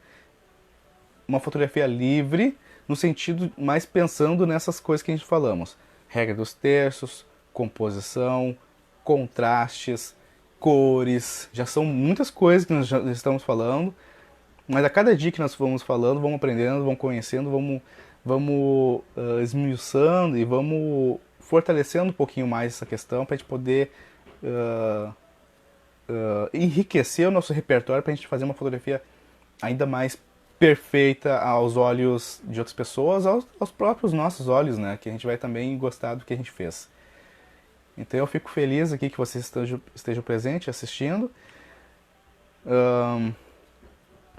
uma fotografia livre, no sentido mais pensando nessas coisas que a gente falamos. Regra dos terços, composição, contrastes, cores. Já são muitas coisas que nós já estamos falando, mas a cada dia que nós vamos falando, vamos aprendendo, vamos conhecendo, vamos esmiuçando e vamos fortalecendo um pouquinho mais essa questão para a gente poder enriquecer o nosso repertório, para a gente fazer uma fotografia ainda mais perfeita aos olhos de outras pessoas, aos próprios nossos olhos, né? Que a gente vai também gostar do que a gente fez. Então eu fico feliz aqui que vocês estejam presentes, assistindo.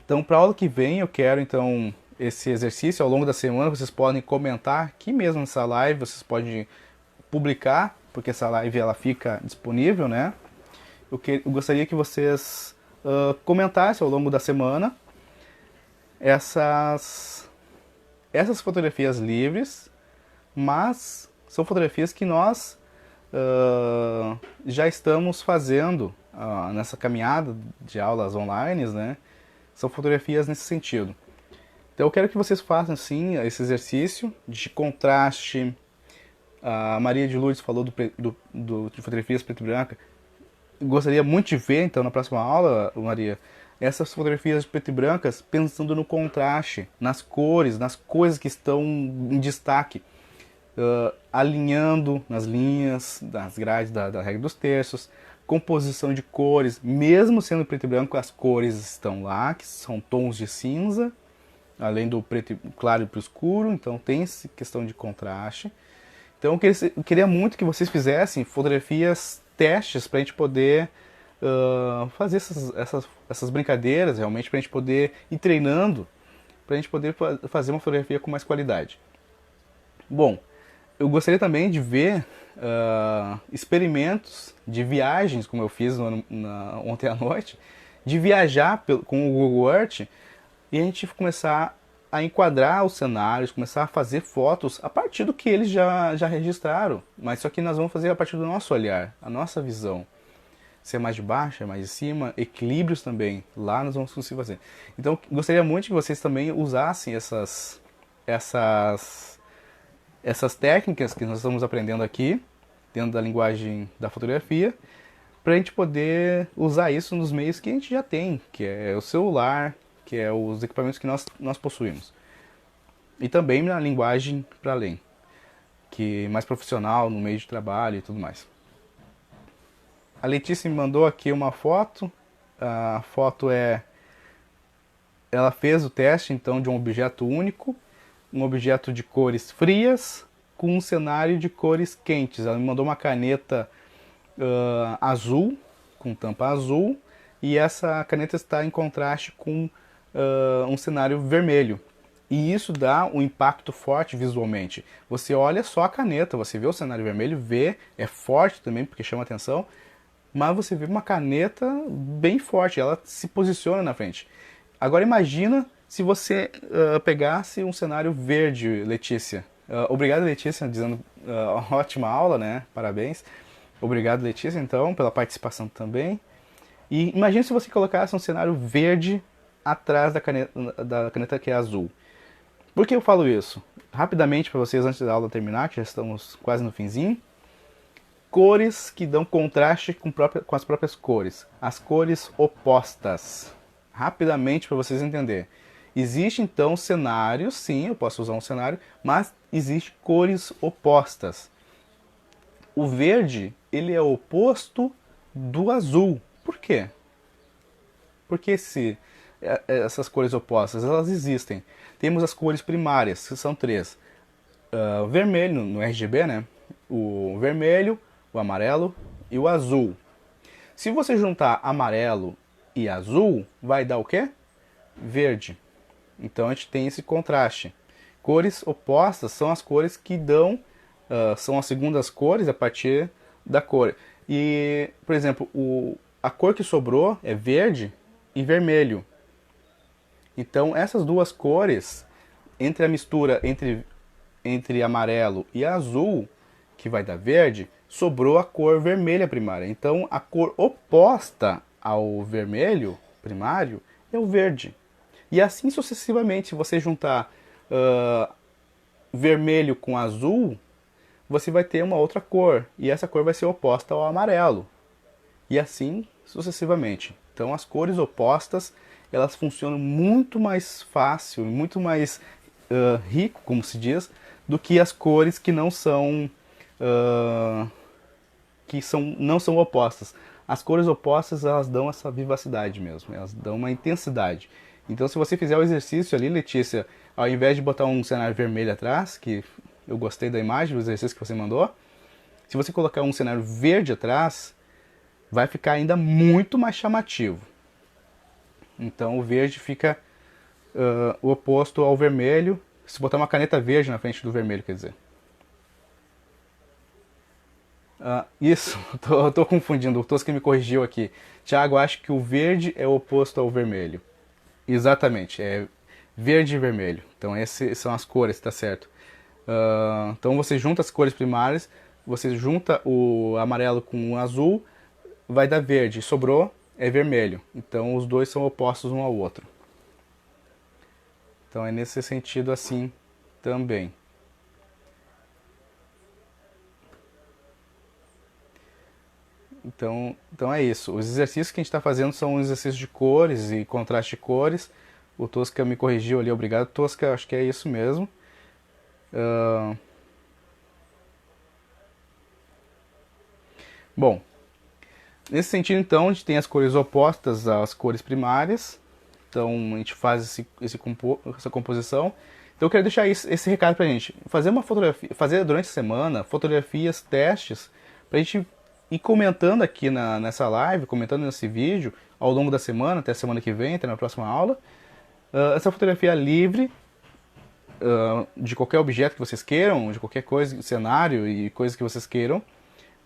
Então para a aula que vem eu quero então esse exercício ao longo da semana. Vocês podem comentar aqui mesmo nessa live, vocês podem publicar, porque essa live ela fica disponível, né? Eu gostaria que vocês comentassem ao longo da semana essas fotografias livres, mas são fotografias que nós já estamos fazendo nessa caminhada de aulas online, né? São fotografias nesse sentido. Então eu quero que vocês façam sim esse exercício de contraste. A Maria de Lourdes falou de fotografias preto e branca. Gostaria muito de ver, então, na próxima aula, Maria, essas fotografias preto e brancas pensando no contraste, nas cores, nas coisas que estão em destaque, alinhando nas linhas, das grades da regra dos terços, composição de cores, mesmo sendo preto e branco, as cores estão lá, que são tons de cinza, além do preto claro e pro escuro, então tem essa questão de contraste. Então eu queria muito que vocês fizessem fotografias testes para a gente poder fazer essas brincadeiras realmente, para a gente poder ir treinando, para a gente poder fazer uma fotografia com mais qualidade. Bom, eu gostaria também de ver experimentos de viagens, como eu fiz ontem à noite, de viajar com o Google Earth e a gente começar a enquadrar os cenários, começar a fazer fotos a partir do que eles já registraram. Mas só que nós vamos fazer a partir do nosso olhar, a nossa visão. Se é mais de baixo, é mais de cima, equilíbrios também. Lá nós vamos conseguir fazer. Então, gostaria muito que vocês também usassem essas técnicas que nós estamos aprendendo aqui, dentro da linguagem da fotografia, para a gente poder usar isso nos meios que a gente já tem, que é o celular, que é os equipamentos que nós possuímos. E também na linguagem para além, que é mais profissional, no meio de trabalho e tudo mais. A Letícia me mandou aqui uma foto. A foto ela fez o teste então de um objeto único, um objeto de cores frias com um cenário de cores quentes. Ela me mandou uma caneta azul, com tampa azul, e essa caneta está em contraste com um cenário vermelho. E isso dá um impacto forte visualmente. Você olha só a caneta, você vê o cenário vermelho, é forte também porque chama atenção, mas você vê uma caneta bem forte, ela se posiciona na frente. Agora imagina se você pegasse um cenário verde, Letícia. Obrigado, Letícia, dizendo ótima aula, né? Parabéns. Obrigado, Letícia, então, pela participação também. E imagine se você colocasse um cenário verde atrás da caneta que é azul. Por que eu falo isso? Rapidamente para vocês, antes da aula terminar, que já estamos quase no finzinho. Cores que dão contraste com as próprias cores. As cores opostas. Rapidamente para vocês entenderem. Existe então cenários, sim, eu posso usar um cenário, mas existe cores opostas. O verde, ele é o oposto do azul. Por quê? Porque essas cores opostas, elas existem. Temos as cores primárias, que são três. Vermelho, no RGB, né? O vermelho, o amarelo e o azul. Se você juntar amarelo e azul, vai dar o quê? Verde. Então a gente tem esse contraste. Cores opostas são as cores que dão, são as segundas cores a partir da cor. E, por exemplo, a cor que sobrou é verde e vermelho. Então essas duas cores, entre a mistura entre amarelo e azul, que vai dar verde, sobrou a cor vermelha primária. Então a cor oposta ao vermelho primário é o verde. E assim sucessivamente, se você juntar vermelho com azul, você vai ter uma outra cor. E essa cor vai ser oposta ao amarelo. E assim sucessivamente. Então as cores opostas, elas funcionam muito mais fácil, muito mais rico, como se diz, do que as cores que não são não são opostas. As cores opostas, elas dão essa vivacidade mesmo, elas dão uma intensidade. Então se você fizer o exercício ali, Letícia, ao invés de botar um cenário vermelho atrás, que eu gostei da imagem, do exercício que você mandou, se você colocar um cenário verde atrás, vai ficar ainda muito mais chamativo. Então o verde fica o oposto ao vermelho, se botar uma caneta verde na frente do vermelho, quer dizer. Isso, tô confundindo, o Tosca me corrigiu aqui. Tiago, acho que o verde é o oposto ao vermelho. Exatamente, é verde e vermelho. Então essas são as cores, tá certo. Então você junta as cores primárias, você junta o amarelo com o azul, vai dar verde, sobrou é vermelho. Então os dois são opostos um ao outro. Então é nesse sentido assim também. Então é isso. Os exercícios que a gente está fazendo são exercícios de cores e contraste de cores. O Tosca me corrigiu ali, obrigado Tosca, acho que é isso mesmo. Bom, nesse sentido então a gente tem as cores opostas às cores primárias. Então a gente faz essa composição. Então eu quero deixar esse recado pra gente. Fazer uma fotografia, fazer durante a semana fotografias, testes, pra gente ir comentando aqui nessa live, comentando nesse vídeo, ao longo da semana, até a semana que vem, até na próxima aula. Essa fotografia livre, de qualquer objeto que vocês queiram, de qualquer coisa, cenário e coisas que vocês queiram,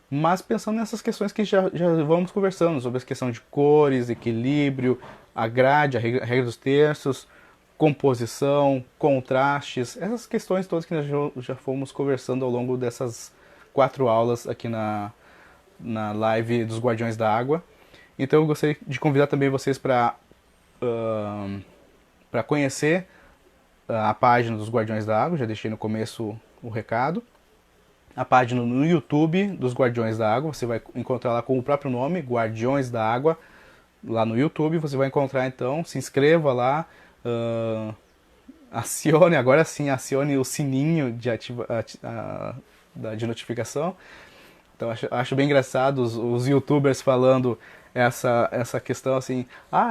mas pensando nessas questões que já vamos conversando, sobre a questão de cores, equilíbrio, a grade, a regra dos terços, composição, contrastes, essas questões todas que nós já fomos conversando ao longo dessas 4 aulas aqui na live dos Guardiões da Água. Então eu gostaria de convidar também vocês para conhecer a página dos Guardiões da Água, já deixei no começo o recado. A página no YouTube dos Guardiões da Água, você vai encontrar lá com o próprio nome, Guardiões da Água, lá no YouTube, você vai encontrar então, se inscreva lá, acione, agora sim, acione o sininho de notificação. Então acho bem engraçado os YouTubers falando essa questão assim,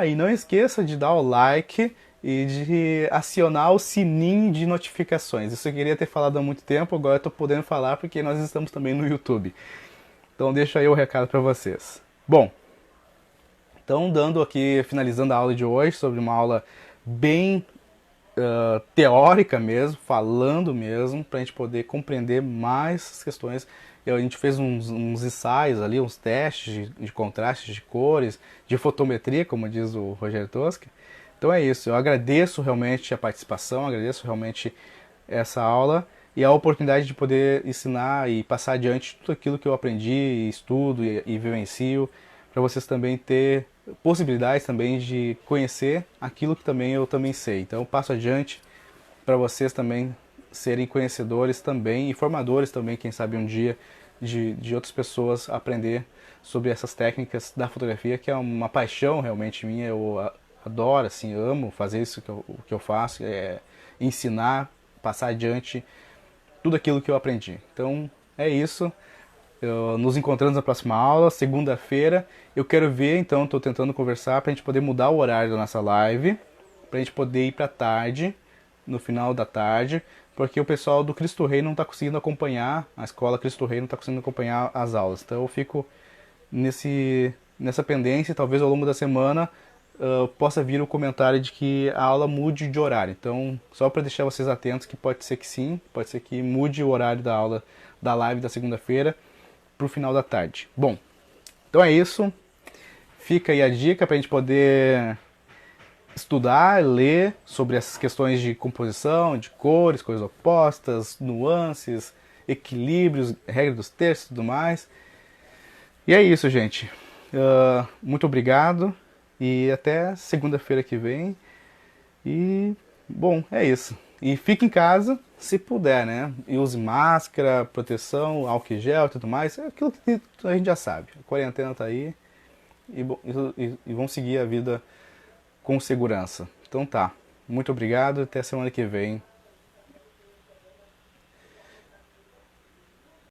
e não esqueça de dar o like e de acionar o sininho de notificações. Isso eu queria ter falado há muito tempo, agora eu estou podendo falar porque nós estamos também no YouTube. Então deixa aí o recado para vocês. Bom, então finalizando a aula de hoje, sobre uma aula bem teórica mesmo, falando mesmo, para a gente poder compreender mais as questões. A gente fez uns ensaios ali, uns testes de contrastes de cores, de fotometria, como diz o Rogério Toschi. Então é isso, eu agradeço realmente a participação, agradeço realmente essa aula e a oportunidade de poder ensinar e passar adiante tudo aquilo que eu aprendi, estudo e vivencio, para vocês também ter possibilidades também de conhecer aquilo que eu também sei. Então eu passo adiante para vocês também serem conhecedores também e formadores também, quem sabe um dia, de outras pessoas aprender sobre essas técnicas da fotografia, que é uma paixão realmente minha. Eu adoro, assim, amo fazer isso que eu faço, ensinar, passar adiante tudo aquilo que eu aprendi. Então é isso. Nos encontramos na próxima aula, segunda-feira. Eu quero ver, então, estou tentando conversar para a gente poder mudar o horário da nossa live, para a gente poder ir para tarde, no final da tarde, porque o pessoal do Cristo Rei não está conseguindo acompanhar, a escola Cristo Rei não está conseguindo acompanhar as aulas. Então eu fico nessa pendência, talvez ao longo da semana possa vir o comentário de que a aula mude de horário. Então, só para deixar vocês atentos que pode ser que sim, pode ser que mude o horário da aula, da live da segunda-feira para o final da tarde. Bom, então é isso. Fica aí a dica para a gente poder estudar, ler sobre essas questões de composição, de cores, cores opostas, nuances, equilíbrios, regra dos terços e tudo mais. E é isso, gente. Muito obrigado e até segunda-feira que vem. E, bom, é isso. E fique em casa, se puder, né? E use máscara, proteção, álcool em gel e tudo mais. É aquilo que a gente já sabe. A quarentena tá aí e vamos seguir a vida com segurança. Então tá. Muito obrigado e até semana que vem.